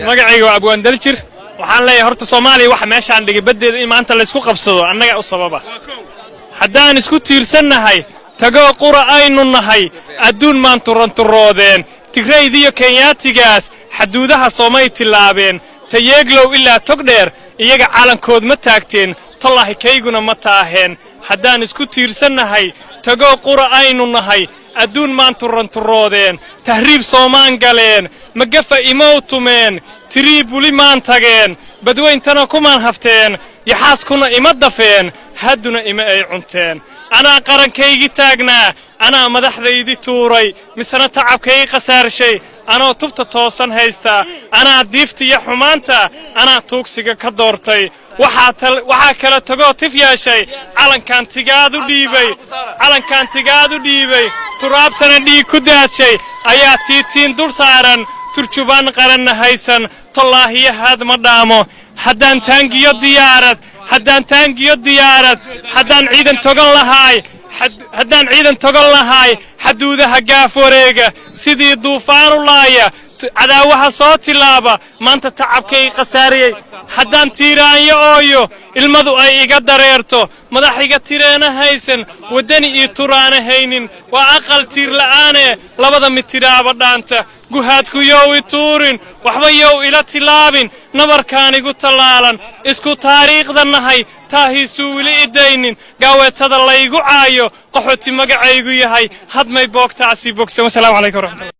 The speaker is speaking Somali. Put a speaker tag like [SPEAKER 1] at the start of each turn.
[SPEAKER 1] magacayga waa abwaan daljir waxaan leeyahay horta Soomaaliya waxa meeshaan dhigay badeeda in maanta la isku qabsado annaga u sababa haddaan isku tiirsanahay tago qura aynu nahay adduun maanta ranturoodeen Tigraydiyo Kenyaatigaas xaduudaha Soomaaliya tilaabeen tayeeglow ilaa togdheer iyaga calankood ma taagteen tollahi kayguna ma taaheen haddaan isku tiirsanahay tago qura aynu nahay adduun maanta ranturoodeen tahriib Soomaan galeen magafa imowtumeen Tribuli maan tageen badweyntana kumaan hafteen yaxaaskuna ima dafeen hadduna ima ay cunteen anaa qarankaygi taagnaa anaa madaxdaydi tuuray misana tacabkaygi khasaarshay anoo tubta toosan haysta anaa diiftiya xumaanta anaa tuugsiga ka doortay waxaa kala tagoo tif yeeshay calankan tigaadu dhiibay turaabtana dhiig ku daadshay ayaa tiitiin dul saaran turjubaan qaranna haysan tollaahiyahaad ma dhaamo haddaan taangiyo diyaarad haddaan ciidan togan lahaay xaduudaha gaaf wareega sidii duufaan u laaya cadaawaha soo tilaaba maanta tacabkay khasaariyay haddaan tiiraanyo ooyo ilmadu ay iga dareerto madaxiga tireena haysan wadani iyo turaana haynin waa aqal tiir la'aane labada mitiraaba dhaanta guhaadku yow i tuurin waxba yow ila tilaabin nabarkaanigu tallaalan isku taariikhda nahay taahiisuu wili idaynin gaaweetada laygu caayo qaxooti magacaygu yahay hadmay boogtaasi bogsan wasalaamu calaykum waraxmatullahi